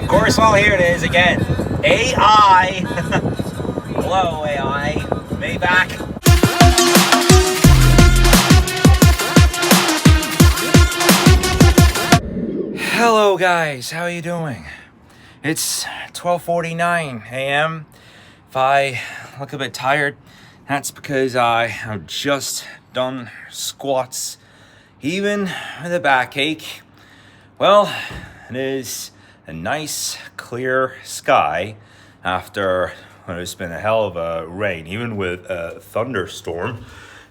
Of course, well, here it is again. AI. Hello, AI. Maybach. Hello, guys. How are you doing? It's 12:49 a.m. If I look a bit tired, that's because I have just done squats, even with a backache. Well, it is a nice clear sky after it's been a hell of a rain, even with a thunderstorm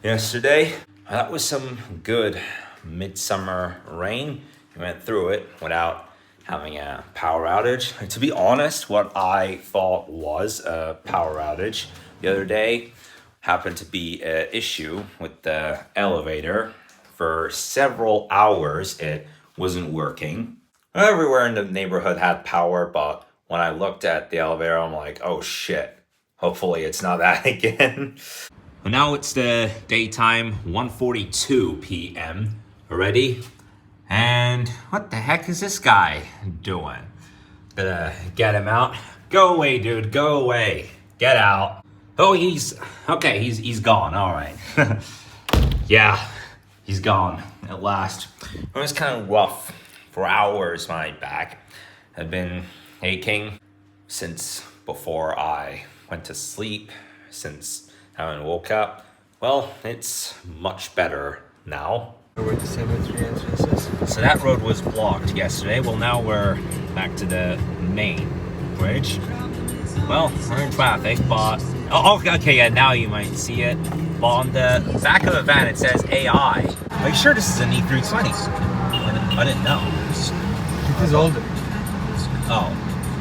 yesterday. That was some good midsummer rain. We went through it without having a power outage. And to be honest, what I thought was a power outage the other day happened to be an issue with the elevator. For several hours, it wasn't working. Everywhere in the neighborhood had power, but when I looked at the elevator, I'm like, oh shit, hopefully it's not that again. Well, now it's the daytime, 1:42 p.m. already. And what the heck is this guy doing? Gonna get him out. Go away, dude, go away. Get out. Oh, he's gone, all right. Yeah, he's gone at last. It was kind of rough. For hours, my back had been aching since before I went to sleep, since I haven't woke up. Well, it's much better now. Where the cemetery entrances? So that road was blocked yesterday. Well, now we're back to the main bridge. Well, we're in traffic, but... Oh, okay, yeah, now you might see it. But on the back of the van, it says AI. Are you sure this is an E320? I didn't know. It is older. Oh,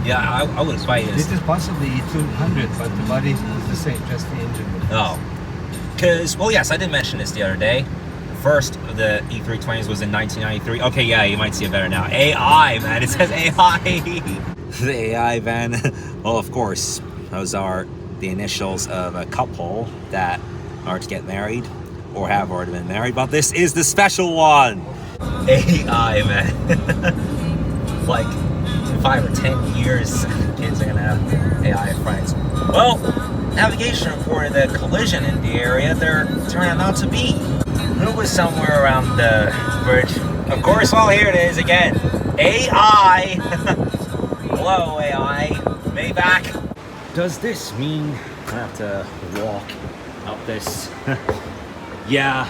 yeah, I would buy this. This is possibly 200, but the body is the same, just the engine. Oh, because, well, yes, I did mention this the other day. First of the E320s was in 1993. Okay, yeah, you might see it better now. AI, man, it says AI. The AI van. Well, of course, those are the initials of a couple that are to get married or have already been married, but this is the special one. AI, man. Like, in 5 or 10 years, kids are gonna have AI friends. Well, navigation reported a collision in the area there turned out not to be. It was somewhere around the bridge. Of course, well, here it is again. AI. Hello, AI. Maybach. Does this mean I have to walk up this? Yeah,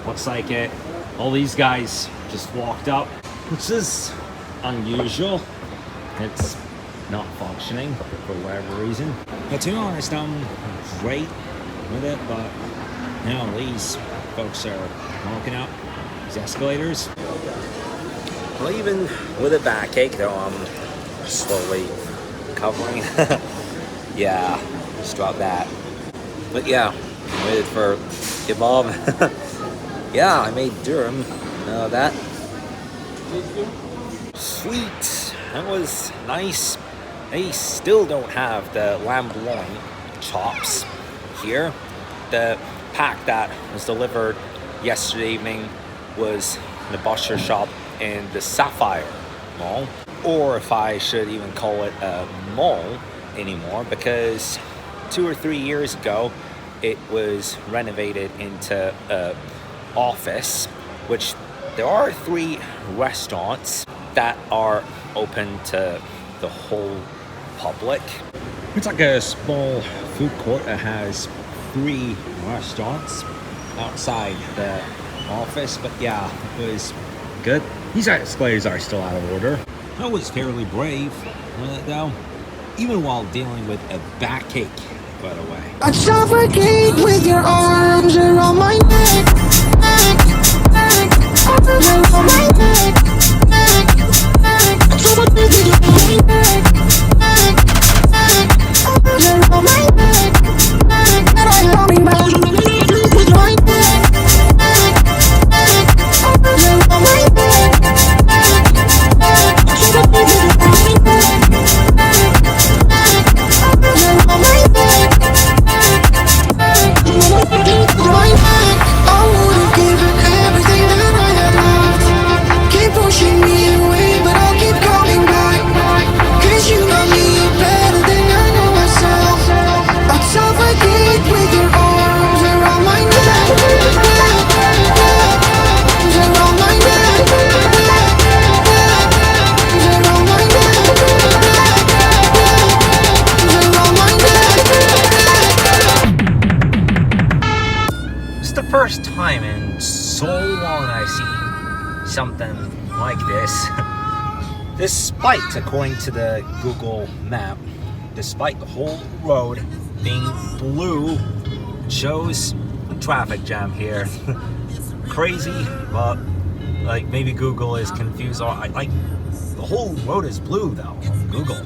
looks like it. All these guys just walked up, which is unusual. It's not functioning for whatever reason. But to be honest, I'm great with it, but you know, these folks are walking up these escalators. Well, even with a backache, though, I'm slowly recovering. Yeah, just dropped that. But yeah, I waited for kebab. Yeah, I made Durham. That. Sweet. That was nice. They still don't have the lamb loin chops here. The pack that was delivered yesterday evening was in the butcher shop in the Sapphire Mall. Or if I should even call it a mall anymore, because 2 or 3 years ago it was renovated into a office, which there are 3 restaurants that are open to the whole public. It's like a small food court that has 3 restaurants outside the office, but yeah, it was good. These escalators are still out of order. I was fairly brave with it though, even while dealing with a backache, by the way. I'd suffocate with your arms around my neck. Around my neck. So what do you do? Around my neck. And I'm coming back with my neck. Around my neck. So what do you do? Around my neck. I would've given everything that I had left. Keep Despite, according to the Google map, despite the whole road being blue, shows traffic jam here. Crazy, but like maybe Google is confused. Or like the whole road is blue though on Google.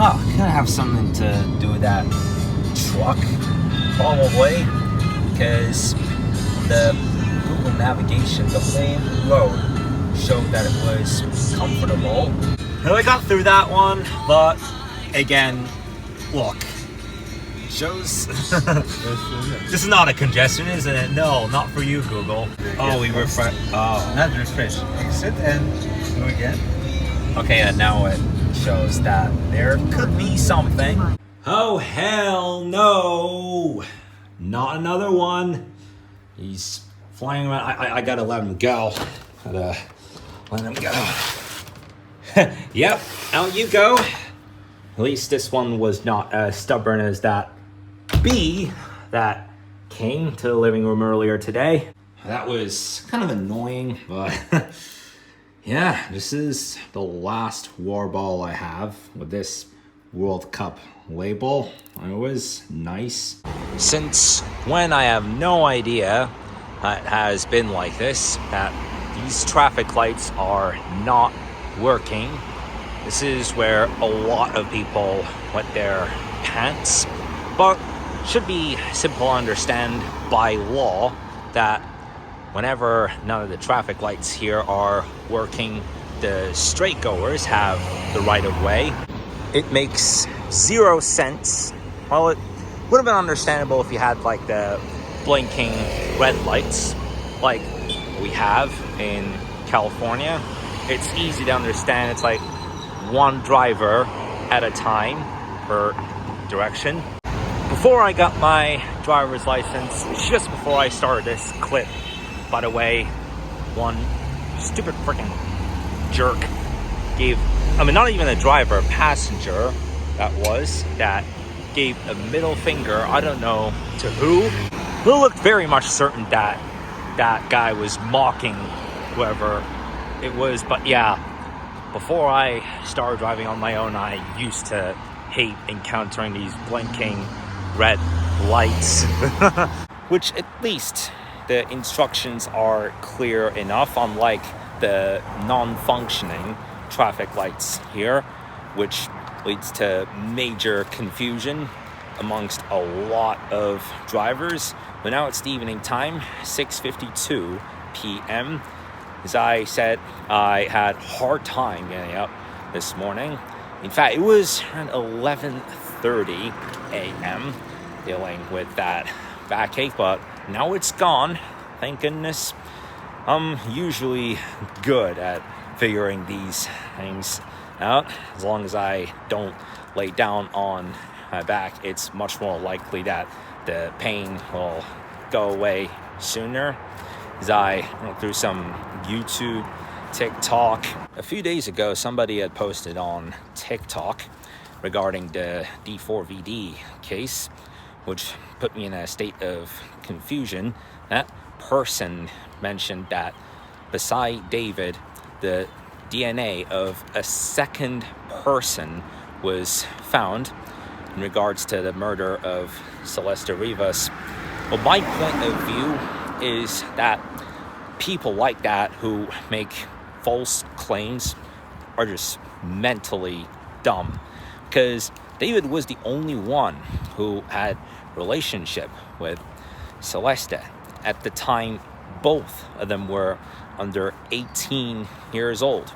Oh, could have something to do with that truck, probably, because the Google navigation, the whole road showed that it was comfortable. And I got through that one, but again, look, shows. This is not a congestion, isn't it? No, not for you, Google. Oh, we refresh. Oh, Not refresh. Exit and go again. okay, and now it shows that there could be something. Oh, hell no! Not another one. He's flying around. I gotta let him go. Gotta let him go. Yep, out you go. At least this one was not as stubborn as that bee that came to the living room earlier today. That was kind of annoying, but yeah, this is the last war ball I have with this World Cup label. It was nice. Since when I have no idea that has been like this, that these traffic lights are not working. This is where a lot of people wet their pants, but should be simple to understand by law that whenever none of the traffic lights here are working, the straight goers have the right of way. It makes 0 sense. Well, it would have been understandable if you had like the blinking red lights like we have in California. It's easy to understand. It's like one driver at a time per direction. Before I got my driver's license, just before I started this clip, by the way, one stupid freaking jerk gave, I mean, not even a driver, a passenger that gave a middle finger, I don't know to who. It looked very much certain that that guy was mocking whoever it was. But yeah, before I started driving on my own, I used to hate encountering these blinking red lights. Which at least the instructions are clear enough, unlike the non-functioning traffic lights here, which leads to major confusion amongst a lot of drivers. But now it's the evening time, 6:52 p.m. As I said, I had a hard time getting up this morning. In fact, it was around 11:30 a.m. dealing with that backache, but now it's gone. Thank goodness. I'm usually good at figuring these things out. As long as I don't lay down on my back, it's much more likely that the pain will go away sooner. As I went through some YouTube, TikTok. A few days ago, somebody had posted on TikTok regarding the D4VD case, which put me in a state of confusion. That person mentioned that beside David, the DNA of a second person was found in regards to the murder of Celeste Rivas. Well, my point of view is that people like that who make false claims are just mentally dumb, because David was the only one who had a relationship with Celeste. At the time, both of them were under 18 years old.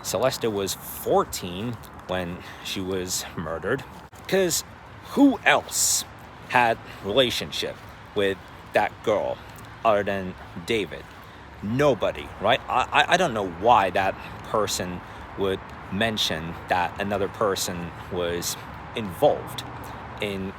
Celeste was 14 when she was murdered, because who else had a relationship with that girl other than David? Nobody, right? I don't know why that person would mention that another person was involved in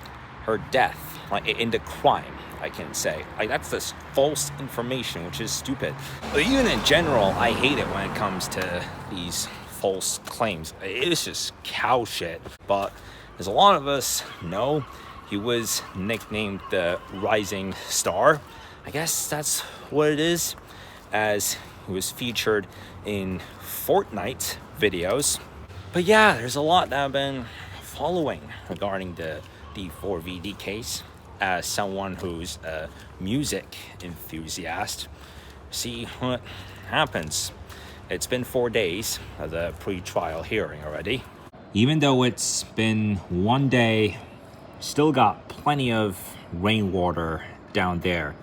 her death, like in the crime, I can say. Like, that's this false information, which is stupid. But even in general, I hate it when it comes to these false claims. It's just cow shit. But as a lot of us know, he was nicknamed the Rising Star. I guess that's what it is, as who is featured in Fortnite videos. But yeah, there's a lot that I've been following regarding the D4VD case as someone who's a music enthusiast. See what happens. It's been 4 days of the pre-trial hearing already. Even though it's been 1 day, still got plenty of rainwater down there.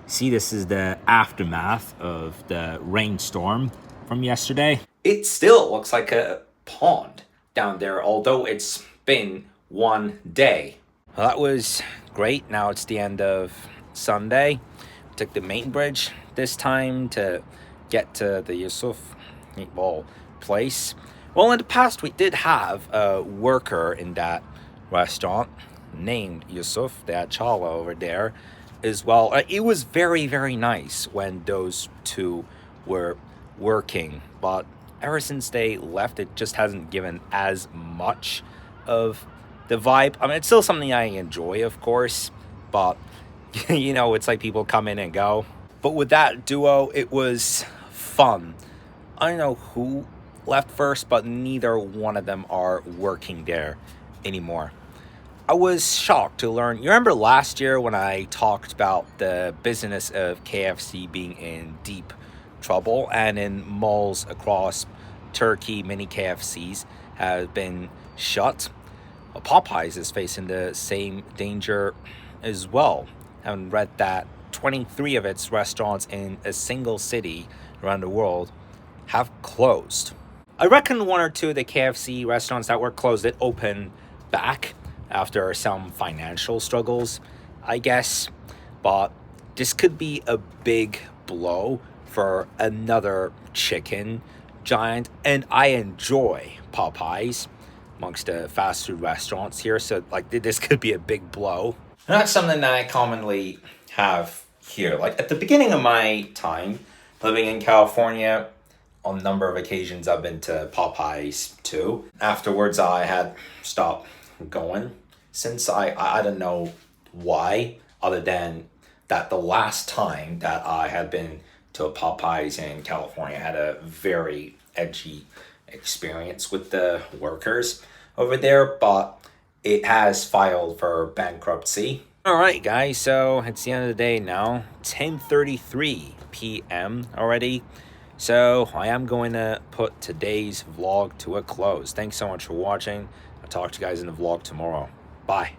See, this is the aftermath of the rainstorm from yesterday. It still looks like a pond down there, although it's been 1 day. Well, that was great. Now it's the end of Sunday. We took the main bridge this time to get to the Yusuf meatball place. Well, in the past, we did have a worker in that restaurant named Yusuf, that chala over there as well. It was very, very nice when those two were working, but ever since they left, it just hasn't given as much of the vibe. I mean, it's still something I enjoy, of course, but you know, it's like people come in and go. But with that duo, it was fun. I don't know who left first, but neither one of them are working there anymore. I was shocked to learn. You remember last year when I talked about the business of KFC being in deep trouble, and in malls across Turkey, many KFCs have been shut. Well, Popeyes is facing the same danger as well. I read that 23 of its restaurants in a single city around the world have closed. I reckon 1 or 2 of the KFC restaurants that were closed did open back after some financial struggles, I guess. But this could be a big blow for another chicken giant. And I enjoy Popeyes amongst the fast food restaurants here. So like this could be a big blow. And that's something that I commonly have here. Like at the beginning of my time living in California, on a number of occasions I've been to Popeyes too. Afterwards I had stopped going, since I don't know why, other than that the last time that I had been to a Popeyes in California, I had a very edgy experience with the workers over there, but it has filed for bankruptcy. All right, guys, so it's the end of the day now, 10:33 p.m. already. So I am going to put today's vlog to a close. Thanks so much for watching. I'll talk to you guys in the vlog tomorrow. Bye.